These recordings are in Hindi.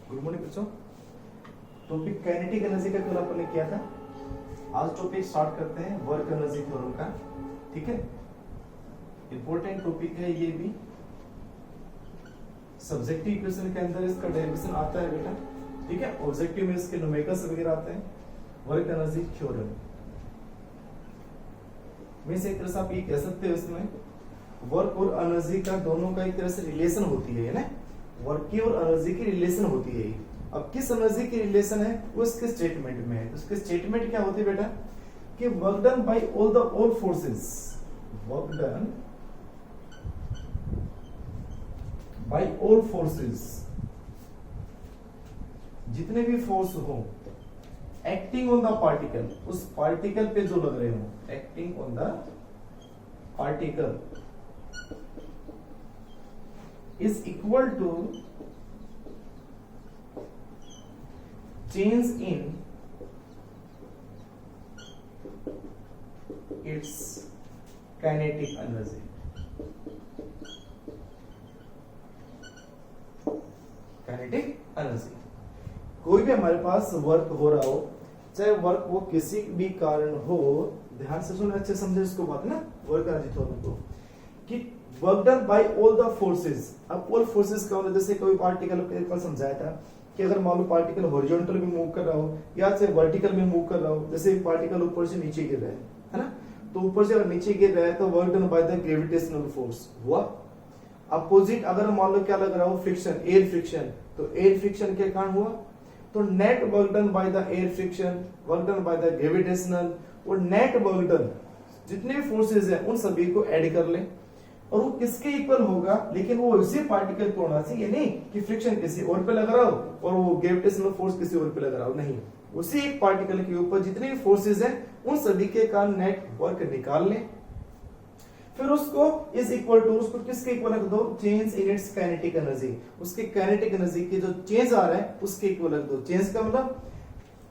गुड मॉर्निंग बच्चों। टॉपिक काइनेटिक एनर्जी का कल अपन ने किया था। आज टॉपिक स्टार्ट करते हैं वर्क एनर्जी थ्योरम का। ठीक है, इंपॉर्टेंट टॉपिक है ये भी। सब्जेक्टिव इक्वेशन के अंदर इसका डेरिवेशन आता है बेटा। ठीक है, ऑब्जेक्टिव में इसके न्यूमेरिकल्स वगैरह आते हैं। वर्क एनर्जी थ्योरम में से एक तरह से आप ये कह सकते हो इसमें वर्क और एनर्जी का दोनों का एक तरह से रिलेशन होती है ना। वर्क की और एनर्जी की रिलेशन होती है। अब किस एनर्जी की रिलेशन है वो इसके स्टेटमेंट में है। तो इसके स्टेटमेंट क्या होती है बेटा कि work done by all forces, work done by all forces, जितने भी फोर्स हो एक्टिंग ऑन द पार्टिकल, उस पार्टिकल पे जो लग रहे हो, acting on the particle is equal to change in its kinetic energy। kinetic energy कोई भी हमारे पास वर्क हो रहा हो, चाहे वर्क वो किसी भी कारण हो, ध्यान से सुनो, अच्छे समझे इसको बात ना। वर्क एनर्जी थ्योरम को कि work done by all the forces. अब ऑल फोर्सेस का मतलब जैसे कोई पार्टिकल कल समझाया था कि अगर मान लो पार्टिकल हॉरिजॉन्टल में मूव कर रहा हो या से वर्टिकल में मूव कर रहा हो, जैसे पार्टिकल ऊपर से नीचे गिर रहा है ना, तो ऊपर से अगर नीचे गिर रहा है तो work done by the gravitational force हुआ। अपोजिट अगर मान लो क्या लग रहा हो, फ्रिक्शन, एयर फ्रिक्शन, तो एयर फ्रिक्शन के कारण हुआ। तो net work done by the air friction, work done by the gravitational, और नेट वर्क डन जितने भी फोर्सेस हैं उन सभी को ऐड कर ले और वो किसके इक्वल होगा, लेकिन वो उसी पार्टिकल को होना चाहिए, नहीं कि फ्रिक्शन किसी और पे लग रहा हो और वो ग्रेविटेशनल फोर्स किसी और पे लग रहा हो, नहीं, उसी एक पार्टिकल के ऊपर जितने भी फोर्सेस हैं उन सभी के कारण नेट वर्क निकाल लें। फिर उसको इज इक्वल टू, उसको किसके इक्वल रख दो, change in its kinetic energy, उसके काइनेटिक एनर्जी के जो चेंज आ रहा है उसके इक्वल रख दो। चेंज का मतलब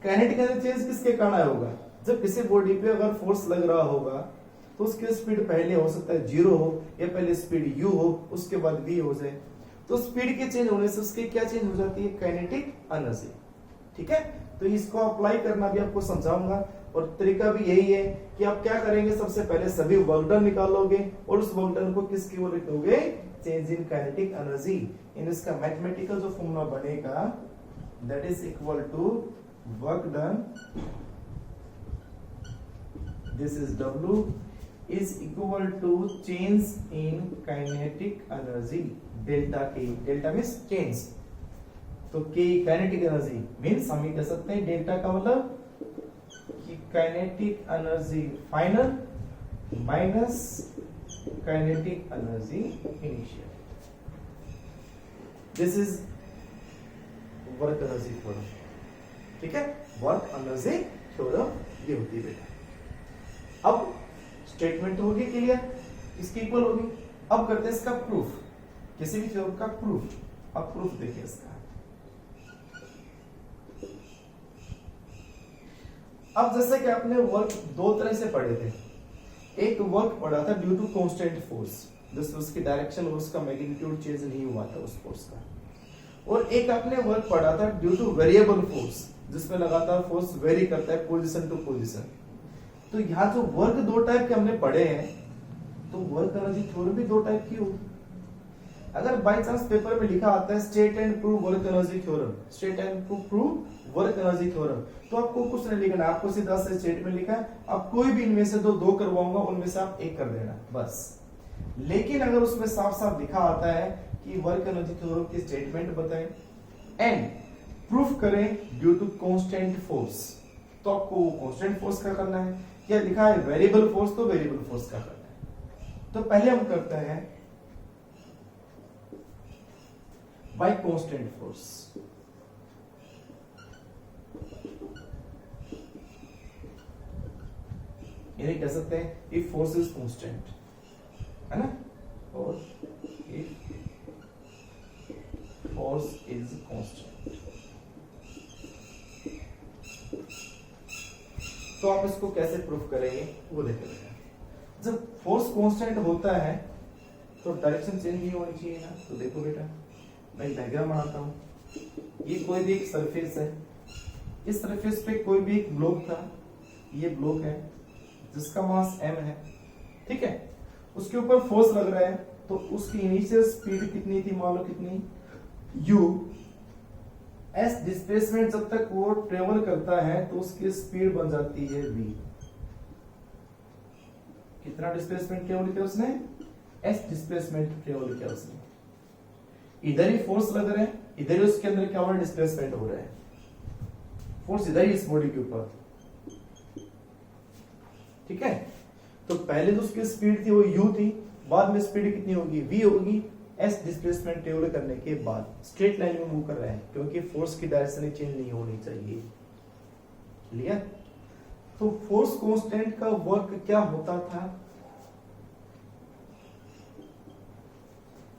काइनेटिक एनर्जी चेंज किसके कारण आया होगा, जब किसी बॉडी पे अगर फोर्स लग रहा होगा तो उसकी स्पीड पहले हो सकता है 0 हो या पहले स्पीड u हो उसके बाद v हो जाए, तो स्पीड के चेंज होने से उसकी क्या चेंज हो जाती है, काइनेटिक एनर्जी। ठीक है, तो इसको अप्लाई करना भी आपको समझाऊंगा और तरीका भी यही है कि आप क्या करेंगे, सबसे पहले सभी वर्क डन निकालोगे और उस वर्क डन को किसकी ओर लिखोगे, चेंज इन काइनेटिक एनर्जी। इन इसका मैथमेटिकल जो फॉर्मूला बनेगा that is equal to work done, this is W is equal to change in kinetic energy delta K। delta means change, तो K kinetic energy means हम ये कह सकते हैं डेल्टा का मतलब कि kinetic energy final minus kinetic energy initial। this is work energy theorem। ठीक है, work energy theorem ये होती है बेटा। अब स्टेटमेंट होगी क्लियर, इसकी इक्वल होगी। अब करते हैं इसका प्रूफ, किसी भी थ्योरम का प्रूफ। अब प्रूफ देखिए इसका। अब जैसे कि आपने वर्क दो तरह से पढ़े थे, एक वर्क पढ़ा था ड्यू टू कांस्टेंट फोर्स, जिसमें उसकी डायरेक्शन और उसका मैग्नीट्यूड चेंज नहीं हुआ था उस फोर्स का, और एक आपने वर्क पढ़ा था ड्यू टू वेरिएबल फोर्स, जिसमें लगातार फोर्स वेरी करता है पोजीशन टू पोजीशन। तो यहाँ जो वर्क दो टाइप के हमने पढ़े हैं, तो वर्क एनर्जी थ्योरम भी दो टाइप की हो। अगर बाय चांस पेपर में लिखा आता है state and prove work energy theorem, state and prove work energy theorem, तो आपको कुछ नहीं लिखना, आपको सीधा से स्टेट में लिखा है, आप कोई भी इनमें से दो करवाऊंगा, उनमें से आप एक कर देना बस। लेकिन अगर उसमें साफ साफ लिखा आता है कि वर्क एनर्जी थ्योरम की स्टेटमेंट बताएं एंड प्रूफ करें ड्यू टू कांस्टेंट फोर्स, तो आपको कांस्टेंट फोर्स का करना है। क्या लिखा है वेरिएबल फोर्स, तो वेरिएबल फोर्स का करना है। तो पहले हम करते हैं बाय कांस्टेंट फोर्स। यानी कह सकते हैं इफ फोर्स इज कांस्टेंट, है ना, और इफ फोर्स इज कांस्टेंट, तो आप इसको कैसे प्रूफ करेंगे वो देखेंगे। जब फोर्स कांस्टेंट होता है तो डायरेक्शन चेंज नहीं होनी चाहिए ना। तो देखो बेटा, मैं एक डायग्राम बनाता हूँ। ये कोई भी एक सरफेस है, इस सरफेस पे कोई भी एक ब्लॉक था, ये ब्लॉक है जिसका मास m है, ठीक है। उसके ऊपर फोर्स लग रहा है, तो उसकी इनिशियल स्पीड कितनी थी, मान लो कितनी u। s डिस्प्लेसमेंट जब तक वो ट्रेवल करता है तो उसकी स्पीड बन जाती है v। कितना डिस्प्लेसमेंट ट्रेवल किया उसने, s डिस्प्लेसमेंट ट्रेवल किया उसने। इधर ही फोर्स लग रहा है, इधर ही उसके अंदर क्या हो रहा है, डिस्प्लेसमेंट हो रहा है, फोर्स इधर ही इस बॉडी के ऊपर, ठीक है। तो पहले जो उसकी स्पीड थी वो u थी, बाद में स्पीड कितनी होगी, v होगी। s डिस्प्लेसमेंट ट्रेवल करने के बाद स्ट्रेट लाइन में मूव कर रहा है, क्योंकि फोर्स की डायरेक्शन चेंज नहीं होनी चाहिए, क्लियर। तो फोर्स कांस्टेंट का वर्क क्या होता था,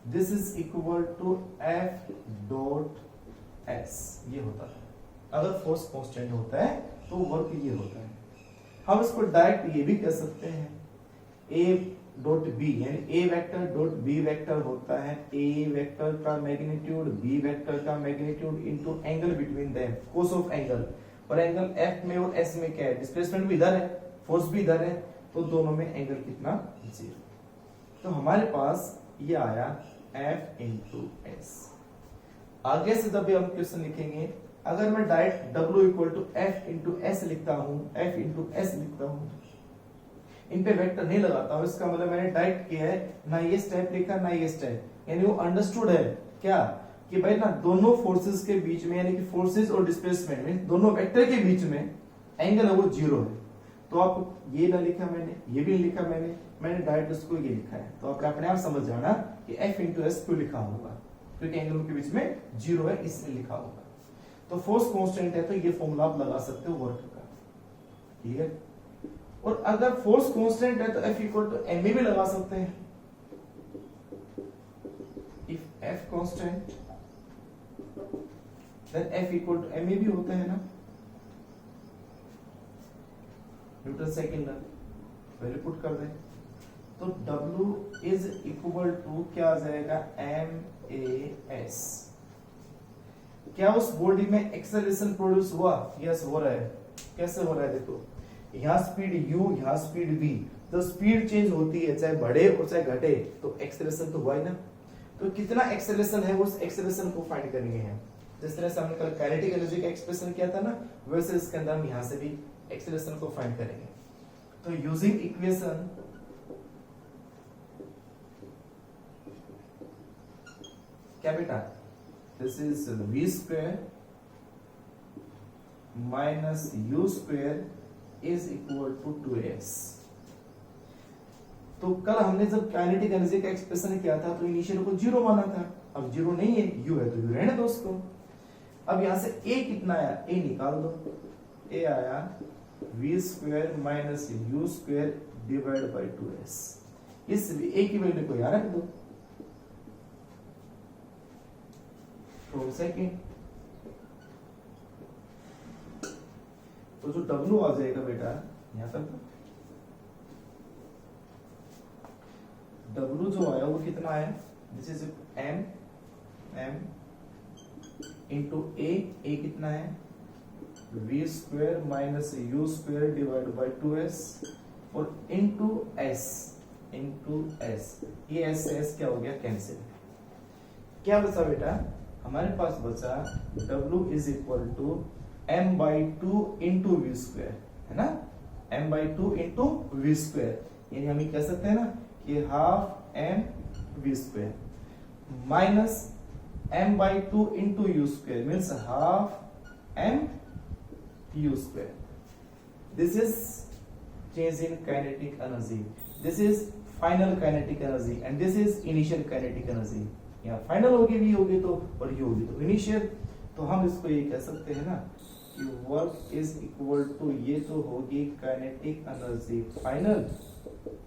this is equal to F dot S, ये होता है। अगर फोर्स कांस्टेंट होता है तो वर्क ये होता है। हम इसको डायरेक्ट ये भी कह सकते हैं, A डॉट बी, यानी A vector dot B vector होता है A वेक्टर का मैग्नीट्यूड B वेक्टर का magnitude into angle between them, cos of angle. और एंगल F में और S में क्या है, डिस्प्लेसमेंट भी इधर है, फोर्स भी इधर है, तो दोनों में एंगल कितना, 0। तो हमारे पास ये आया F इंटू S। आगे से जब भी हम क्वेश्चन लिखेंगे, अगर मैं direct W equal to F into S लिखता हूं, F इंटू S लिखता हूं, इन पे वेक्टर नहीं लगाता हूं, इसका मतलब मैंने डायरेक्ट किया है, ना ये स्टेप लिखा ना ये स्टेप, यानी वो अंडरस्टूड है क्या, कि भाई ना दोनों फोर्सेस के बीच में, यानी कि फोर्सेस और डिस्प्लेसमेंट में, दोनों वेक्टर के बीच में एंगल है वो 0 है। तो आप ये ना लिखा मैंने, ये भी लिखा मैंने डायरेक्ट उसको ये लिखा है, तो आप अपने आप समझ जाना कि F इंटू S क्यों लिखा होगा, क्योंकि एंगल के बीच में 0 है इसलिए लिखा होगा। तो फोर्स कांस्टेंट है तो ये फॉर्मूला आप लगा सकते हो वर्क का, ठीक है। और अगर फोर्स कांस्टेंट है तो F इक्वल टू ma भी लगा सकते हैं। If F constant then F equal to ma भी होता है ना, Newton second law, value put कर दें तो W इज इक्वल टू क्या आ जाएगा, MAS। क्या उस बॉडी में एक्सेलरेशन प्रोड्यूस हुआ, यस हो रहा है। कैसे हो रहा है, देखो यहाँ स्पीड u, यहाँ स्पीड v, तो स्पीड चेंज होती है, चाहे बढ़े और चाहे घटे, तो एक्सेलरेशन तो हुआ ही ना। तो कितना एक्सेलरेशन है, उस एक्सेलरेशन को फाइंड करेंगे हम। जिस तरह से हमने कल काइनेटिक एनर्जी का एक्सप्रेशन किया था ना, वैसे इसके अंदर हम यहाँ से भी एक्सेलरेशन को फाइंड करेंगे। तो यूजिंग इक्वेशन क्या बेटा, this is v square minus u square is equal to 2s। तो कल हमने जब काइनेटिक एनर्जी का एक्सप्रेशन किया था तो इनिशियल को 0 माना था, अब 0 नहीं है, u है तो u रहने दो उसको। अब यहां से a कितना आया, a निकाल दो, a आया v square minus u square divide by 2s। इस a की वैल्यू को यहां रख दो, तो सेकंड, तो जो W आ जाएगा बेटा यहां तक, W जो आया वो कितना आया, this is m into a कितना है, v square minus u square divide by 2s और इंटू s, ये s से s क्या हो गया, कैंसिल। क्या बचा बेटा, हमारे पास बचा W is equal to m by 2 into V square, है ना, m by 2 into V square, यानी हम ये कह सकते हैं ना कि half m V square minus m by 2 into U square means half m u square. This is change in kinetic energy, this is final kinetic energy and this is initial kinetic energy. यहाँ फाइनल होगी v होगी तो, और ये होगी तो इनिशियल। तो हम इसको ये कह सकते हैं ना कि वर्क इज इक्वल टू, ये तो होगी काइनेटिक एनर्जी फाइनल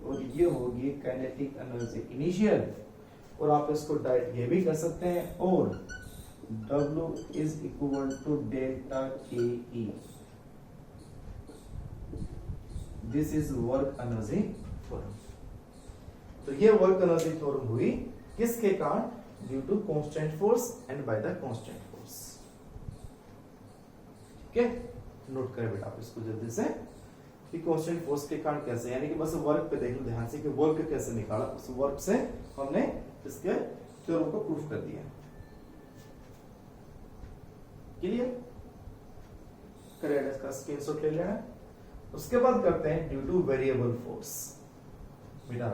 और ये होगी काइनेटिक एनर्जी इनिशियल। और आप इसको डायरेक्ट ये भी कह सकते हैं, और W is equal to delta K E, this is work energy theorem. तो ये वर्क एनर्जी थ्योरम हुई किसके कारण, due to constant force and by the constant force. ठीक है, नोट करें बेटा आप इसको जल्दी से कि कांस्टेंट फोर्स के कारण कैसे, यानी कि बस वर्क पे देख लो ध्यान से कि वर्क कैसे निकाला, उस वर्क से हमने इसके थ्योरम को प्रूफ कर दिया। क्लियर, करेक्ट, इसका स्क्रीनशॉट ले लेना। उसके बाद करते हैं ड्यू टू वेरिएबल फोर्स, बिना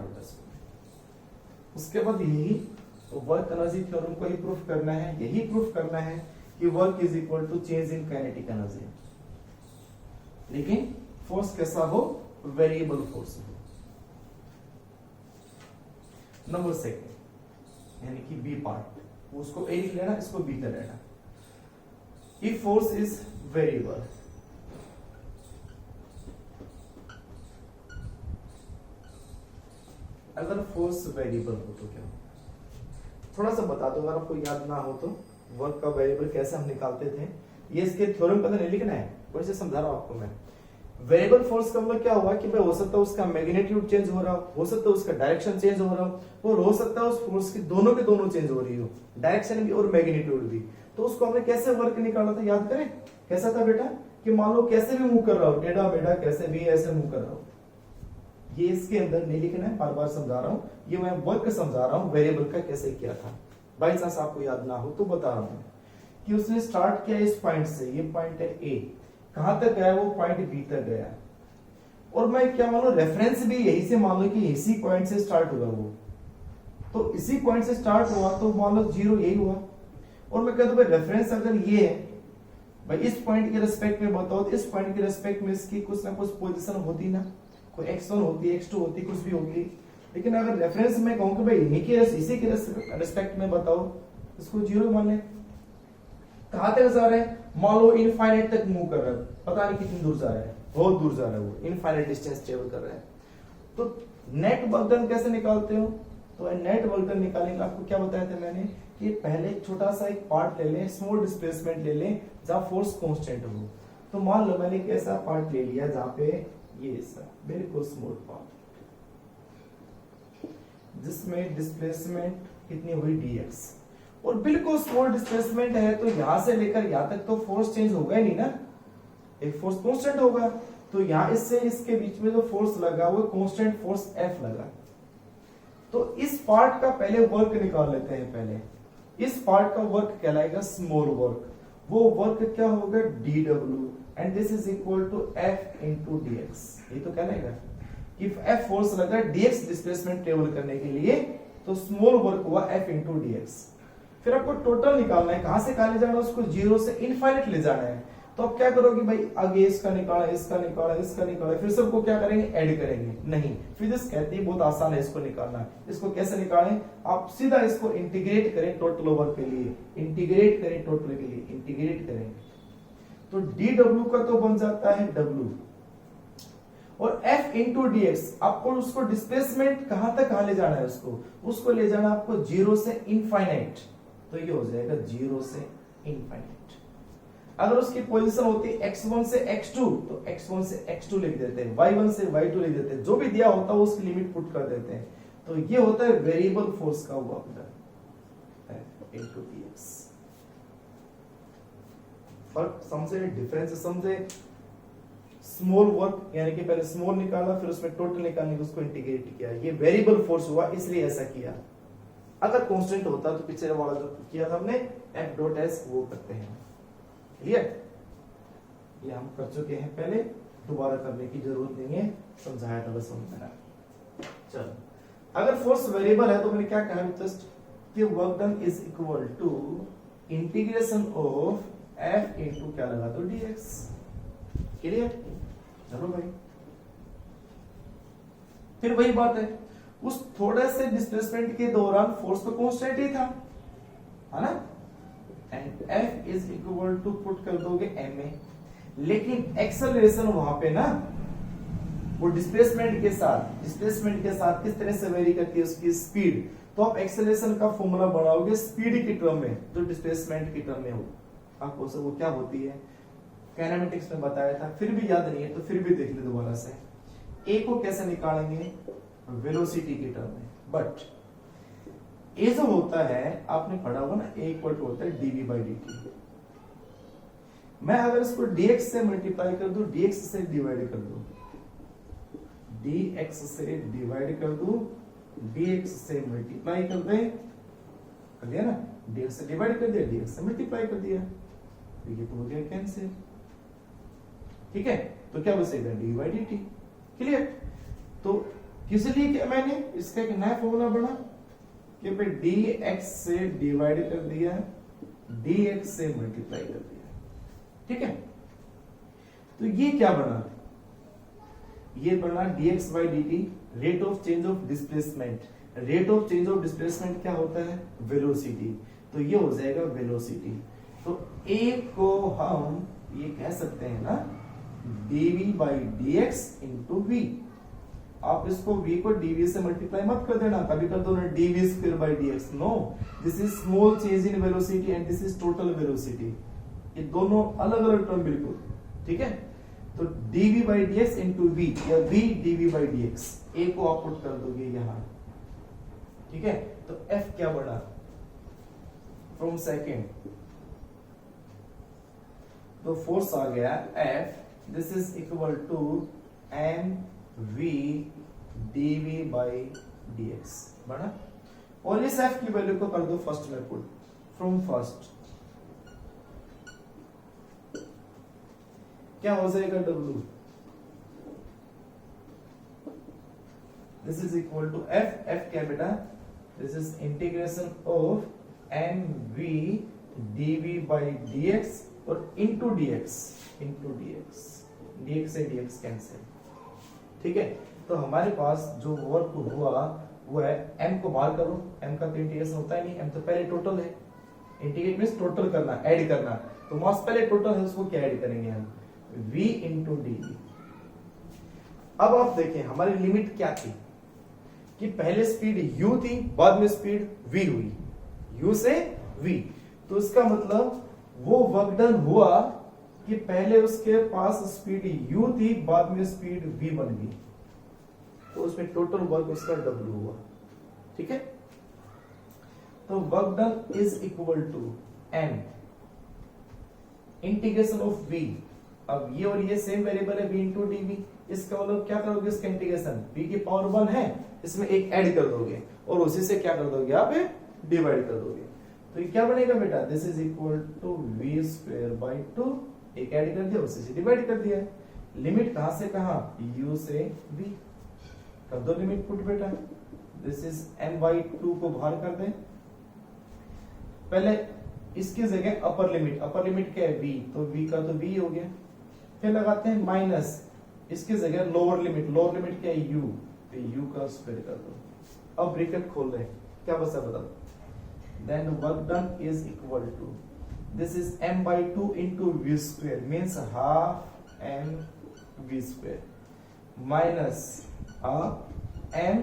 उसके बाद यही वर्क एनर्जी थ्योरम को ही प्रूफ करना है, यही प्रूफ करना है कि work is equal to change in kinetic energy, लेकिन फोर्स कैसा हो, वेरिएबल फोर्स हो। नंबर सेकंड यानी कि बी पार्ट, उसको ए लिख लेना, इसको बी कर लेना। इफ फोर्स इज वेरिएबल, अगर फोर्स वेरिएबल हो तो क्या, थोड़ा सा बता दो अगर आपको याद ना हो तो, वर्क का वेरिएबल कैसे हम निकालते थे, ये इसके थ्योरम पर नहीं लिखना है, वैसे समझा रहा हूं आपको मैं। वेरिएबल फोर्स का मतलब क्या हुआ कि भाई हो सकता है उसका मैग्नीट्यूड चेंज हो रहा हो सकता है उसका डायरेक्शन चेंज हो रहा हो, और हो सकता है उस फोर्स की दोनों के दोनों चेंज हो रही हो, डायरेक्शन भी और मैग्नीट्यूड भी। तो उसको हमने कैसे वर्क निकाला था, याद करें कैसा था बेटा, कि मान लो कैसे भी मूव कर रहा हो, टेढ़ा बेटा कैसे भी ऐसे मूव कर रहा हो, ये इसके अंदर नहीं लिखना है, बार बार समझा रहा हूं, ये मैं वर्क समझा रहा हूं वेरिएबल का कैसे किया था। बाई चांस आपको याद ना हो तो बता रहा हूं कि उसने स्टार्ट किया इस पॉइंट से, ये पॉइंट है ए, कहां तक गया, वो पॉइंट बी तक गया, और मैं क्या मान लो रेफरेंस भी यही से मान लो कि इसी पॉइंट से स्टार्ट हुआ वो, तो इसी पॉइंट से स्टार्ट हुआ तो मान लो 0 यही हुआ, और मैं कहता हूं भाई रेफरेंस अगर ये है, भाई इस पॉइंट के रेस्पेक्ट में बताओ तो इस पॉइंट के रेस्पेक्ट में इसकी कुछ ना कुछ पोजीशन होती ना, कोई x1 होती, x2 होती, कुछ भी होगी, लेकिन अगर रेफरेंस में कहूं कि भाई इसी के रेस्पेक्ट में बताओ, इसको 0 मान ले। कहां तक जा रहा है, मान लो इनफाइनाइट तक मूव कर रहा है, पता नहीं कितनी दूर जा रहा है, बहुत दूर जा रहा है वो, इनफाइनाइट डिस्टेंस ट्रेवल कर रहा है। तो नेट वर्क डन कैसे निकालते हो, तो नेट वर्क डन निकालने के लिए आपको क्या बताया था मैंने कि पहले छोटा सा एक पार्ट ले लें, स्मॉल डिस्प्लेसमेंट ले लें जहां फोर्स कांस्टेंट हो। तो मान लो मैंने एक ऐसा पार्ट ले लिया जहां पे ये ऐसा बिल्कुल स्मॉल पार्ट, जिसमें डिस्प्लेसमेंट कितनी हुई dx, और बिल्कुल स्मॉल डिस्प्लेसमेंट है तो यहां से लेकर यहां तक तो फोर्स चेंज होगा ही नहीं ना, एक फोर्स कांस्टेंट होगा, तो यहां इससे इसके बीच में जो फोर्स लगा वो कांस्टेंट फोर्स F लगा। तो इस पार्ट का पहले वर्क निकाल लेते हैं, पहले इस पार्ट का वर्क कहलाएगा स्मॉल वर्क, वो वर्क क्या होगा dw, and this is equal to F into dx, ये तो कहलाएगा कि F फोर्स लगा dx डिस्प्लेसमेंट ट्रेवल करने के लिए, तो स्मॉल वर्क हुआ F into dx। फिर आपको टोटल निकालना है, कहां से कहां ले जाना है उसको, 0 से इनफाइनाइट ले जाना है। तो आप क्या करोगे भाई, आगे इसका निकाला, इसका निकाला, इसका निकाला, फिर सबको क्या करेंगे, ऐड करेंगे, नहीं फिजिक्स कहती है बहुत आसान है इसको निकालना। इसको कैसे निकालें, आप सीधा इसको इंटीग्रेट करें टोटल ओवर के लिए, इंटीग्रेट करें टोटल के लिए, इंटीग्रेट करें तो dw का तो बन जाता है w, और F into dx, आपको उसको डिस्प्लेसमेंट कहां तक कहां ले जाना है, उसको ले जाना आपको 0 से इनफाइनाइट, तो ये हो जाएगा 0 से इनफाइनाइट। अगर उसकी पोजीशन होती है x1 से x2 तो x1 से x2 लिख देते हैं, y1 से y2 लिख देते हैं, जो भी दिया होता है उसकी लिमिट पुट कर देते हैं। तो ये होता है वेरिएबल फोर्स का वर्क डन इनटू dx। फर्क समझे, डिफरेंस समझे, स्मॉल वर्क यानी कि पहले स्मॉल निकाला फिर उसमें टोटल निकालने के उसको इंटीग्रेट किया, ये वेरिएबल फोर्स हुआ इसलिए ऐसा किया। अगर कांस्टेंट होता तो पीछे वाला जो किया था हमने F डॉट S वो करते हैं, क्लियर, ये हम कर चुके हैं पहले, दोबारा करने की जरूरत नहीं है, समझाया था बस मैंने। चलो, अगर फोर्स वेरिएबल है तो मैंने क्या कहा जस्ट कि work done is equal to integration of F into क्या लगा तो dx, क्लियर। चलो भाई, फिर वही बात है, उस थोड़े से डिस्प्लेसमेंट के दौरान फोर्स तो कांस्टेंट ही था, है ना, and F is equal to put कर दोगे ma, लेकिन एक्सेलरेशन वहां पे ना वो डिस्प्लेसमेंट के साथ किस तरह से वेरी करती है उसकी स्पीड, तो आप एक्सेलरेशन का फॉर्मूला बनाओगे स्पीड की टर्म में, जो डिस्प्लेसमेंट की टर्म में हो, आपको वो क्या होती है काइनेमेटिक्स में बताया था, फिर भी याद नहीं है तो फिर भी देख ले दोबारा से। ए को कैसे निकालेंगे, वेलोसिटी की टर्म में, बट ए जो होता है आपने पढ़ा होगा ना, ए इक्वल टू होता है डीवी बाई डी टी। मैं अगर इसको dx से मल्टीप्लाई कर दूं, dx से डिवाइड कर दूं, dx से डिवाइड कर दूं, dx से मल्टीप्लाई कर दें, कर दिया ना, dx से डिवाइड कर दिया, dx से मल्टीप्लाई कर दिया, तो ये तो हो गया कैंसिल। ठीक है, तो क्या बचेगा D by D T. Clear. तो किस लिए क्या मैंने इसका एक नया फॉर्मूला बना कि भाई dx से डिवाइड कर दिया, dx से मल्टीप्लाई कर दिया। ठीक है, तो ये क्या बना, ये बना dx by dt, rate of change of displacement. Rate of change of displacement क्या होता है, वेलोसिटी, तो ये हो जाएगा वेलोसिटी। तो a को हम ये कह सकते हैं ना dv by dx into v। आप इसको v को dv से मल्टीप्लाई मत कर देना, कभी कर दो ना dv square by dx, no, this is small change in velocity and this is total velocity, ये दोनों अलग अलग टर्म बिल्कुल। ठीक है, तो dv by dx into v या v dv by dx, a को आप पुट कर दोगे यहां। ठीक है, तो f क्या बना फ्रॉम सेकेंड, तो फोर्स आ गया f, this is equal to m v dv by dx बना। और इस f की वैल्यू को कर दो फर्स्ट में पुट, फ्रॉम फर्स्ट क्या हो जाएगा w, this is equal to f क्या बेटा, this is integration of m v dv by dx और into dx से dx कैंसिल। ठीक है, तो हमारे पास जो वर्क हुआ वो है m को बाहर करो, m का तो इंटीग्रेशन होता है नहीं, m तो पहले टोटल है, इंटीग्रेट मींस टोटल करना, ऐड करना, तो मास पहले टोटल है उसको क्या ऐड करेंगे हम, v इंटू dv। अब आप देखें हमारी लिमिट क्या थी कि पहले स्पीड u थी, बाद में स्पीड v हुई, u से v, तो इसका मतलब वो वर्क डन हुआ कि पहले उसके पास स्पीड u थी, बाद में स्पीड v बन गई, तो उसमें टोटल वर्क उसका w हुआ। ठीक है, तो work done is equal to m integration of v। अब ये और ये सेम वेरिएबल है v इंटू dv, इसका मतलब क्या करोगे, इसका इंटीग्रेशन v की पावर 1 है, इसमें एक ऐड कर दोगे और उसी से क्या कर दोगे आप डिवाइड कर दोगे, तो ये क्या बनेगा बेटा, this is equal to v square by 2, एक ऐड कर दिया उसी से डिवाइड कर दिया। लिमिट कहां से कहां, u से v, कर दो लिमिट पुट बेटा, दिस इज m बाई 2 को बाहर कर दें, पहले इसकी जगह अपर लिमिट क्या है v, तो v का तो v हो गया, फिर लगाते हैं माइनस, इसकी जगह लोअर लिमिट क्या है u, तो u का स्क्वायर कर दो। अब ब्रैकेट खोल रहे हैं, क्या बचा बताओ, then work done is equal to, this is m by 2 into v square means half m v square minus half m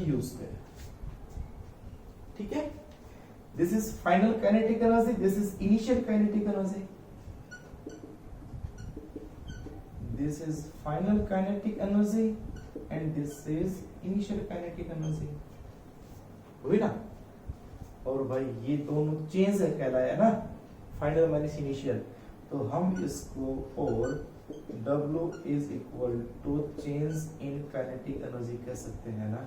u square। ठीक है, this is final kinetic energy, this is initial kinetic energy, this is final kinetic energy and this is initial kinetic energy। हुई ना, और भाई ये दोनों चेंज कहलाया ना, फाइनल माइनस इनिशियल, तो हम इसको और W is equal to change in kinetic energy कह सकते हैं ना,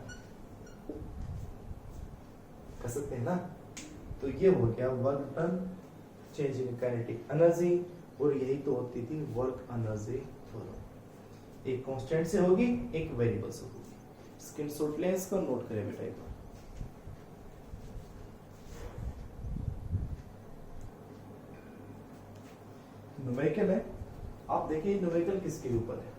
कह सकते हैं ना। तो ये हो गया work done change in kinetic energy, और यही तो होती थी वर्क एनर्जी थ्योरम। एक कांस्टेंट से होगी, एक वेरिएबल से होगी। स्क्रीनशॉट लें, इसको नोट करें बेटा एक बार। न्यूमेरिकल है, आप देखिए न्यूमेरिकल किसके ऊपर है,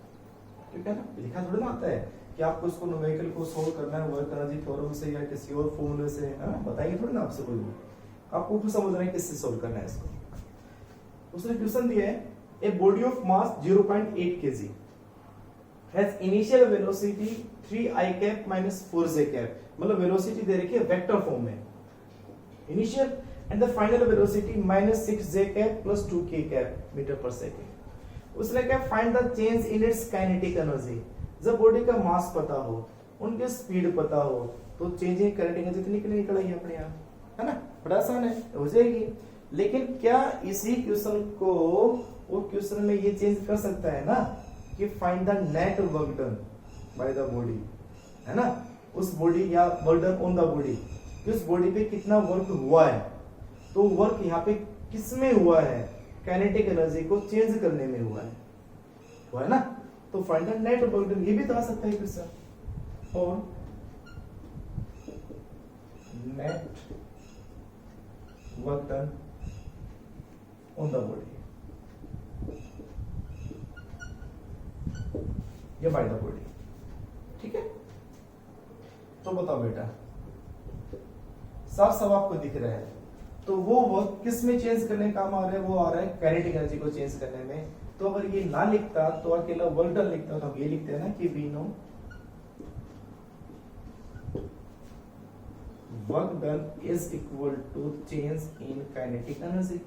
ठीक है ना, लिखा थोड़ा ना आता है कि आपको इसको न्यूमेरिकल को सोल्व करना है वर्क एनर्जी थ्योरम से या किसी और फॉर्मूले से, है ना, बताइए थोड़ा ना आपसे कोई, आपको कुछ समझना है किससे सोल्व करना है इसको। उसने क्वेश्चन दिया है, a body of mass 0.8 kg has initial velocity 3i cap minus 4j cap, मतलब वेलोसिटी दे रखी है वेक्टर फॉर्म में, initial and the final velocity minus 6j cap plus 2k cap meter per second। उसने क्या, find the change in its kinetic energy। जब बॉडी का मास पता हो उनके स्पीड पता हो तो चेंजिंग करंट एनर्जी तो निकल आई अपने आप, है ना, बड़ा आसान है, हो जाएगी। लेकिन क्या इसी क्वेश्चन को वो क्वेश्चन में ये चेंज कर सकता है ना कि find the net work done by the body, है ना, उस बॉडी या work done on the body, कि उस बॉडी पे कितना वर्क हुआ है, तो वर्क यहाँ पे किस में हुआ है, काइनेटिक एनर्जी को चेंज करने में हुआ है ना, तो find the net work done, ये भी तो आ सकता है क्वेश्चन, और net work done on the body या बाय द बॉडी, ठीक है। तो बताओ बेटा, साफ साफ आपको दिख रहा है, तो वो वर्क किस में चेंज करने का काम आ रहा है, वो आ रहा है काइनेटिक एनर्जी को चेंज करने में। तो अगर ये ना लिखता तो अकेला वर्क डन लिखता, तो हम ये लिखते हैं ना कि we know work done is equal to change in kinetic energy,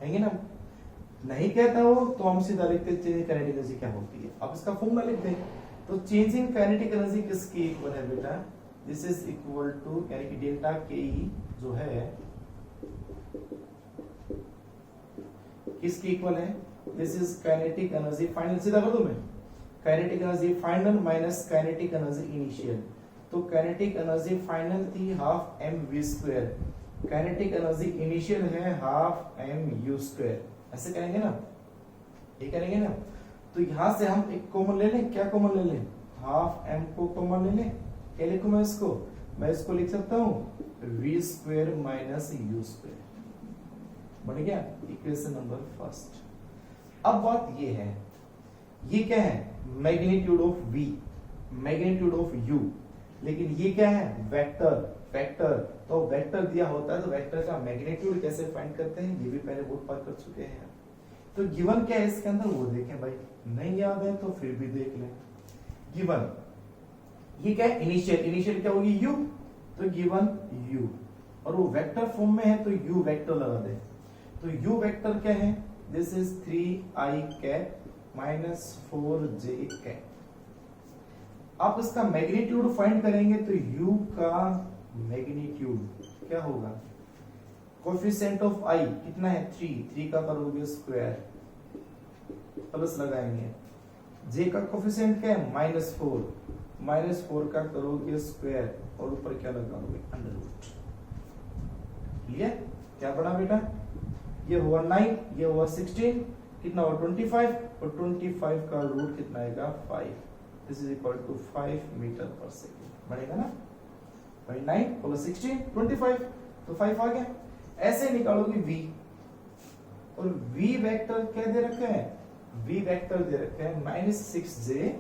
है ना। नहीं कहता हो तो हम सीधा लिखते चेंज इन काइनेटिक एनर्जी क्या होती है, अब इसका फॉर्मूला लिखते हैं। तो चेंज इन काइनेटिक एनर्जी किसकी इक्वल है बेटा, दिस इज इक्वल टू यानी कि डेल्टा के ई जो है किसकी इक्वल है, this is kinetic energy final, सीधा कर दूं मैं, kinetic energy final minus kinetic energy initial. तो काइनेटिक एनर्जी फाइनल थी half M V square, kinetic energy initial है हाफ एम यू स्क्वायर, ऐसे करेंगे ना, ये करेंगे ना। तो यहां से हम एक कॉमन ले लें, क्या कॉमन ले लें, हाफ एम को कॉमन ले लें, क्या लिखूं मैं इसको लिख सकता हूं V square minus U square, बन गया इक्वेशन नंबर फर्स्ट। अब बात ये है, ये क्या है, magnitude of v, magnitude of u, लेकिन ये क्या है, वेक्टर। तो वेक्टर दिया होता है तो वेक्टर का मैग्नीट्यूड कैसे फाइंड करते हैं, ये भी पहले बहुत बार कर चुके हैं। तो गिवन क्या है इसके अंदर वो देखें भाई, नहीं याद है तो फिर भी देख लें। गिवन ये क्या है, इनिशियल क्या होगी u, तो गिवन u, और वो वेक्टर फॉर्म में है तो u वेक्टर लगा दे। तो u वेक्टर क्या है, this is 3i cap minus 4j cap. आप इसका मैग्नीट्यूड फाइंड करेंगे तो u का मैग्नीट्यूड क्या होगा, कोएफिशिएंट ऑफ i कितना है 3 का करोगे स्क्वायर प्लस लगाएंगे, j का कोएफिशिएंट क्या है -4 का करोगे स्क्वायर और ऊपर क्या लगाओगे अंडर रूट। क्लियर, क्या बना बेटा, ये हुआ 9, ये हुआ 16, कितना हुआ 25, और 25 का रूट कितना आएगा 5, this is equal to 5 metre per second, बनेगा ना भाई, 9 प्लस 16 25, तो 5 आ गया। ऐसे निकालोगे v, और v वेक्टर क्या दे रखा है, v वेक्टर दे रखा है -6j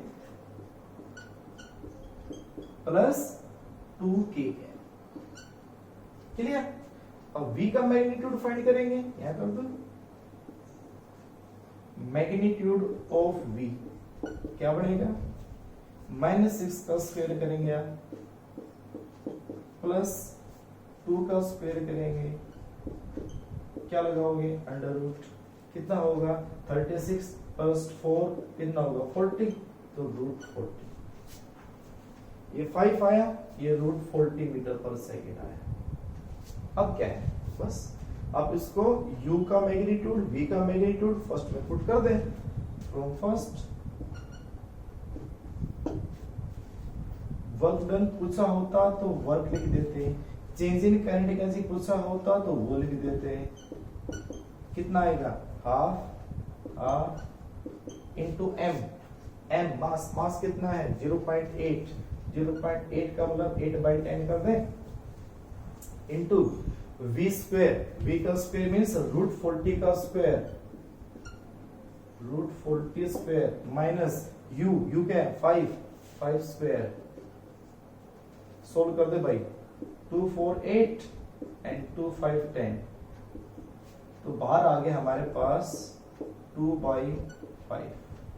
प्लस 2k। क्लियर, अब v का मैग्नीट्यूड फाइंड करेंगे, यहां कर दो मैग्नीट्यूड ऑफ v क्या बनेगा, -6 का स्क्वायर करेंगे आप प्लस 2 का स्क्वायर करेंगे, क्या लगाओगे अंडर रूट, कितना होगा 36 प्लस 4 कितना होगा 40, तो रूट 40। ये 5 आया, ये रूट 40 मीटर पर सेकेंड आया। अब क्या है, बस आप इसको u का मैग्नीट्यूड v का मैग्नीट्यूड फर्स्ट में पुट कर दें, फ्रॉम फर्स्ट वर्क डन पूछा होता तो वर्क लिख देते, चेंज इन काइनेटिक एनर्जी पूछा होता तो वो लिख देते, कितना आएगा हाफ इनटू m मास कितना है 0.8 का मतलब 8/10 कर दें, इनटू v स्क्वायर, v का स्क्वायर मींस रूट 40 का square, root 40 square minus u क्या है 5 स्क्वायर, सोल्व कर दे भाई 2 4 8 एंड 2 5 10, तो बाहर आ गया हमारे पास 2/5,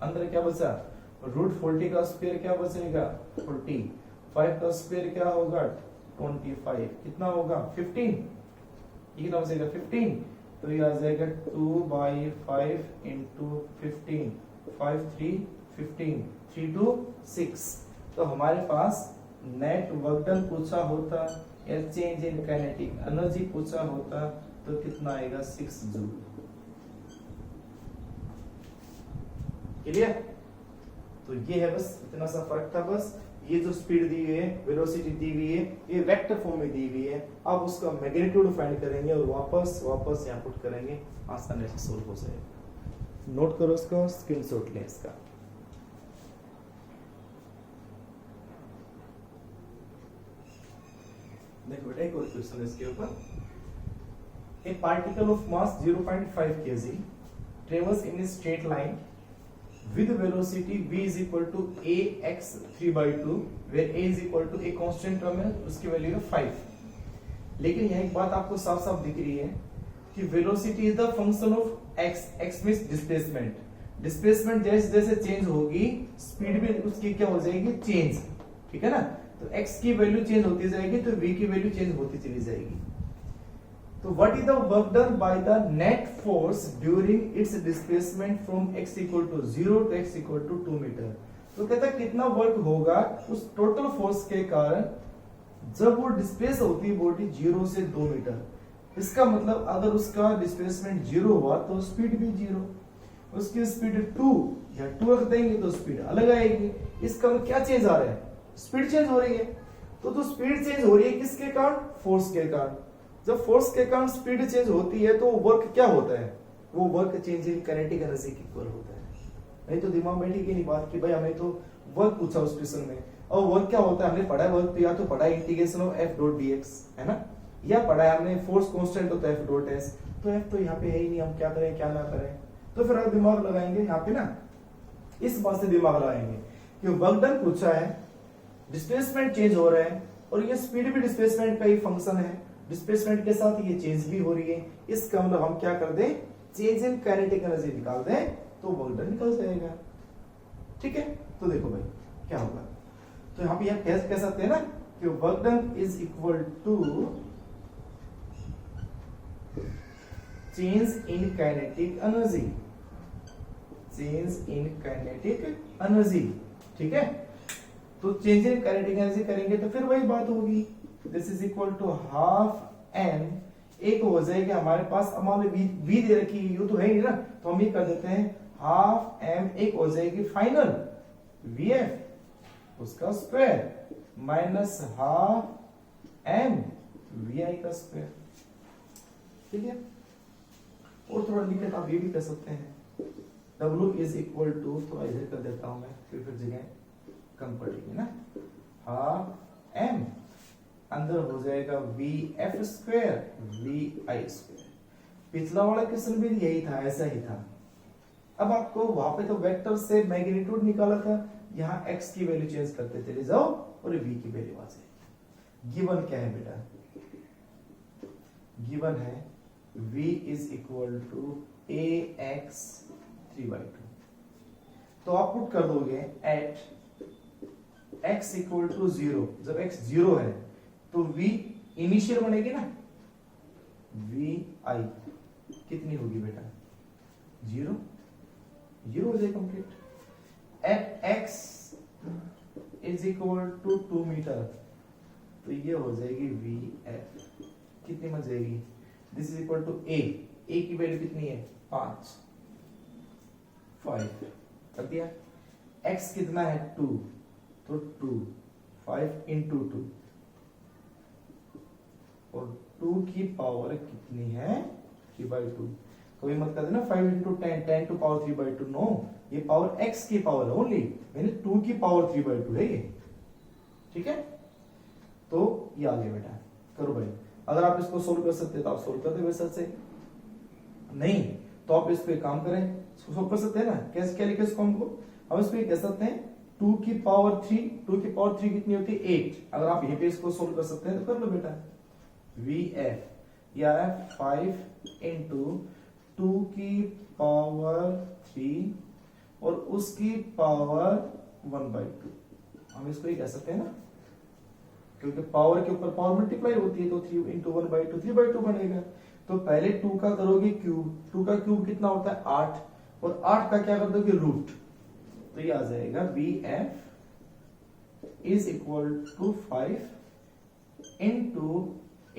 अंदर क्या बचा रूट 40 का स्क्वायर क्या बचेगा 40, 5 का स्क्वायर क्या होगा 25, कितना होगा 15, ये कितना बचेगा 15, तो ये आ जाएगा 2/5 इंटू 15, 5 3 15, 3 2 6, तो हमारे पास नेट वर्क डन पूछा होता या चेंज इन काइनेटिक एनर्जी पूछा होता तो कितना आएगा 6 जूल। क्लियर? तो ये है, बस इतना सा फर्क था। बस ये जो स्पीड दी हुई है, वेलोसिटी दी हुई है, ये वेक्टर फॉर्म में दी हुई है। आप उसका मैग्नीट्यूड फाइंड करेंगे और वापस यहाँ पुट करेंगे, आसानी से सोल्व हो जाएगा। नोट करो इसको, स्क्रीनशॉट लें इसका। देखो बेटा एक और क्वेश्चन है इसके ऊपर। ए particle of mass 0.5 kg travels in a straight line with velocity v is equal to ax 3/2 where a is equal to a constant term है, उसकी वैल्यू है 5। लेकिन यहाँ एक बात आपको साफ साफ दिख रही है कि velocity is the function of x। x means displacement. Displacement जैसे जैसे चेंज होगी स्पीड भी उसकी क्या हो जाएगी, चेंज। ठीक है ना? तो x की वैल्यू चेंज होती जाएगी तो v की वैल्यू चेंज होती चली जाएगी। तो what is the work done by the net force during its displacement from x equal to 0 to x equal to 2 metre. तो कहता है कितना वर्क होगा उस टोटल फोर्स के कारण जब वो डिस्प्लेस होती है बॉडी 0 से 2 मीटर। इसका मतलब अगर उसका डिस्प्लेसमेंट 0 हुआ तो स्पीड भी 0, उसकी स्पीड 2 या 2 रख देंगे तो स्पीड अलग आएगी। इसका मतलब क्या चेंज आ रहा है, स्पीड चेंज हो रही है। तो स्पीड चेंज हो रही है किसके कारण, फोर्स के कारण। जब फोर्स के कारण स्पीड चेंज होती है तो वर्क क्या होता है, वो work change in kinetic energy के इक्वल होता है। नहीं तो दिमाग में बैठेगी नहीं बात कि भाई हमें तो वर्क पूछा उस क्वेश्चन में, और वर्क क्या होता है हमने पढ़ा है। वर्क तो या तो पढ़ा है integration of f dot dx, है ना, या पढ़ा है हमने फोर्स कांस्टेंट होता है f डॉट s। तो f तो यहाँ पे है ही नहीं, हम क्या करें क्या ना करें। तो फिर अगर दिमाग लगाएंगे यहाँ पे ना, इस बात से दिमाग लगाएंगे कि वर्क डन पूछा है, डिस्प्लेसमेंट चेंज हो रहा है और ये स्पीड भी डिस्प्लेसमेंट का ही फंक्शन है, डिस्प्लेसमेंट के साथ ये चेंज भी हो रही है। इसका मतलब हम क्या कर दें, चेंज इन काइनेटिक एनर्जी निकाल दें तो वर्क डन निकल जाएगा। ठीक है? तो देखो भाई क्या होगा, तो यहाँ पे कह सकते हैं ना कि work done is equal to change in kinetic energy, change in kinetic energy. ठीक है? तो चेंज इन काइनेटिक एनर्जी करेंगे तो फिर वही बात होगी, this is equal to half M. एक हो जाएगा हमारे पास, हमारे v दे रखी है, यू तो है ही ना, तो हम ये कर देते हैं हाफ एम, एक हो जाएगी फाइनल vf उसका square minus half M vi का स्क्वायर। ठीक है? और थोड़ा लिखे तो आप ये भी कर सकते हैं, w इज इक्वल टू, तो इधर कर देता हूं मैं, फिर जगह कम पड़ेगी ना, हाफ एम अंदर हो जाएगा V F square V I square. पिछला वाला क्वेश्चन भी यही था, ऐसा ही था। अब आपको वहां पे तो वेक्टर से मैग्नीट्यूड निकाला था, यहाँ x की वैल्यू चेंज करते चले जाओ और v की वैल्यू आ जाएगी। गिवन क्या है बेटा, गिवन है v is equal to ax 3/2। तो आप पुट कर दोगे एट x इक्वल टू 0, जब x 0 है तो v इनिशियल बनेगी ना, vi कितनी होगी बेटा, 0 हो जाएगा complete. At x is equal to 2 metre, तो ये हो जाएगी vf, कितनी बन जाएगी, this is equal to a की वैल्यू कितनी है 5 कर दिया। x कितना है 2, तो 2 5 इंटू 2, और 2 की पावर कितनी है 3/2। कभी मत कर देना 5 इंटू 10 टू पावर 3/2, नो, ये पावर x की पावर है ओनली, यानी 2 की पावर 3/2 है ये। ठीक है? तो ये आ गया बेटा, करो भाई। अगर आप इसको सोल्व कर सकते तो आप सोल्व कर दे, वैसे से नहीं तो आप इस पे काम करें, सोल्व कर सकते हैं ना। कैसे क्या लिखे इसको, हमको हम इसको कह सकते हैं 2 की पावर 3 कितनी होती है 8। अगर आप यहीं पे इसको सोल्व कर सकते हैं तो कर लो बेटा। vf या 5 इंटू 2 की पावर 3 और उसकी पावर 1/2, हम इसको ही कह सकते हैं ना, क्योंकि पावर के ऊपर पावर मल्टीप्लाई होती है, तो 3 इंटू 1/2 3/2 बनेगा। तो पहले 2 का करोगे क्यूब, 2 का क्यूब कितना होता है 8, और 8 का क्या कर दोगे रूट, तो ये आ जाएगा vf is equal to 5 into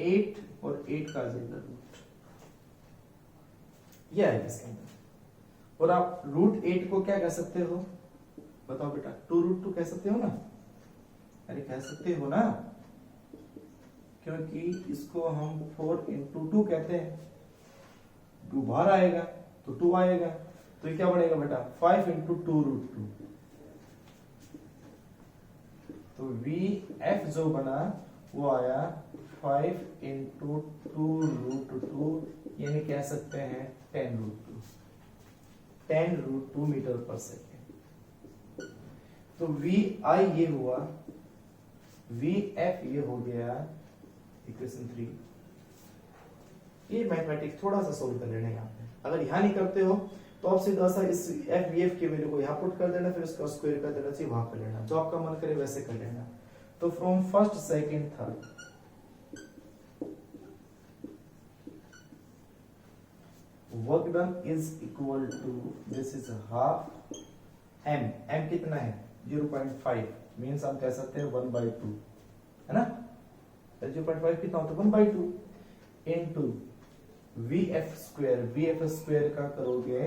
8 और 8 का जाएगा रूट, यह है इसके अंदर। और आप रूट 8 को क्या कह सकते हो, बताओ बेटा, 2√2 कह सकते हो ना, अरे कह सकते हो ना, क्योंकि इसको हम 4 इंटू 2 कहते हैं, 2 बाहर आएगा तो 2 आएगा, तो ये क्या बनेगा बेटा 5 इंटू 2√2। तो VF जो बना वो आया 5 इंटू 2√2, यानी कह सकते हैं 10√2 मीटर पर सेकेंड। तो VI ये हुआ, VF ये हो गया इक्वेशन 3। ये मैथमेटिक्स थोड़ा सा सोल्व कर लेना यहाँ पे, अगर यहाँ नहीं करते हो तो आप सीधा सा इस FVF की वैल्यू को यहाँ पुट कर देना, फिर इसका स्क्वायर कर देना चाहिए, वहां कर लेना, जो आपका मन करे वैसे कर लेना। तो from first second third work done is equal to, this is half m कितना है 0.5, मीन्स हम कह सकते हैं 1/2 है ना, 0.5 कितना होता है 1/2 इनटू VF स्क्वायर का करोगे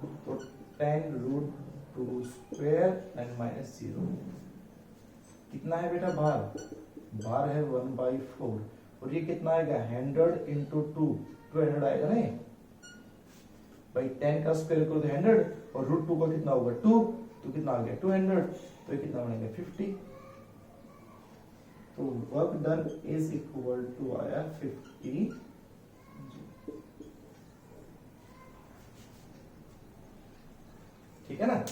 तो 10√2 स्क्वायर एंड माइनस 0, कितना है बेटा बार है 1/4, और ये कितना आएगा 100 इंटू 200 आएगा नहीं भाई, 10 का स्क्वायर करो तो 100 और √2 का कितना होगा 2, तो कितना आ गया 200, तो ये कितना बनेगा 50। तो work done is equal to आया 50। ठीक है ना।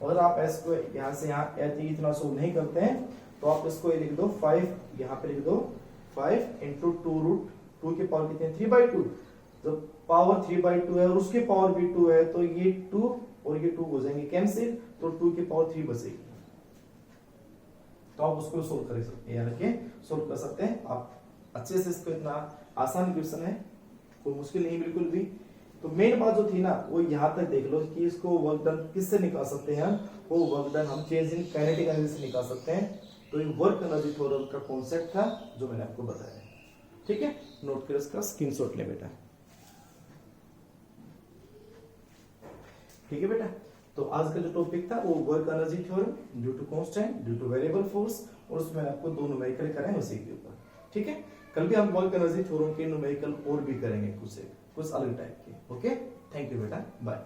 और आप इसको यहां से यहाँ इतना सोल्व नहीं करते हैं तो आप इसको ये लिख दो 5, यहाँ पे लिख दो 5 इंटू 2√2 की पावर कितनी है 3/2, जब पावर 3/2 है और उसकी पावर भी 2 है तो ये 2 और ये 2 हो जाएंगे कैंसिल, तो 2 की पावर 3 बचेगी। तो आप उसको सोल्व कर सकते हैं, यानी सोल्व कर सकते हैं आप अच्छे से। इसको इतना आसान क्वेश्चन है, कोई मुश्किल नहीं बिल्कुल भी। तो मेन बात जो थी ना वो यहां तक देख लो कि इसको वर्क डन किससे निकाल सकते हैं, वो वर्क डन हम चेंज इन काइनेटिक एनर्जी से निकाल सकते हैं। तो ये वर्क एनर्जी थ्योरम का कॉन्सेप्ट था जो मैंने आपको बताया। ठीक है, नोट कर इसका स्क्रीनशॉट ले बेटा। ठीक है बेटा, तो आज का जो टॉपिक था वो work energy theorem due to constant, due to variable force, और उसमें आपको दो न्यूमेरिकल कराएंगे उसी के ऊपर। ठीक है, कल भी हम वर्क एनर्जी थ्योरम के न्यूमेरिकल और भी करेंगे कुछ अलग टाइप के। ओके, थैंक यू बेटा, बाय।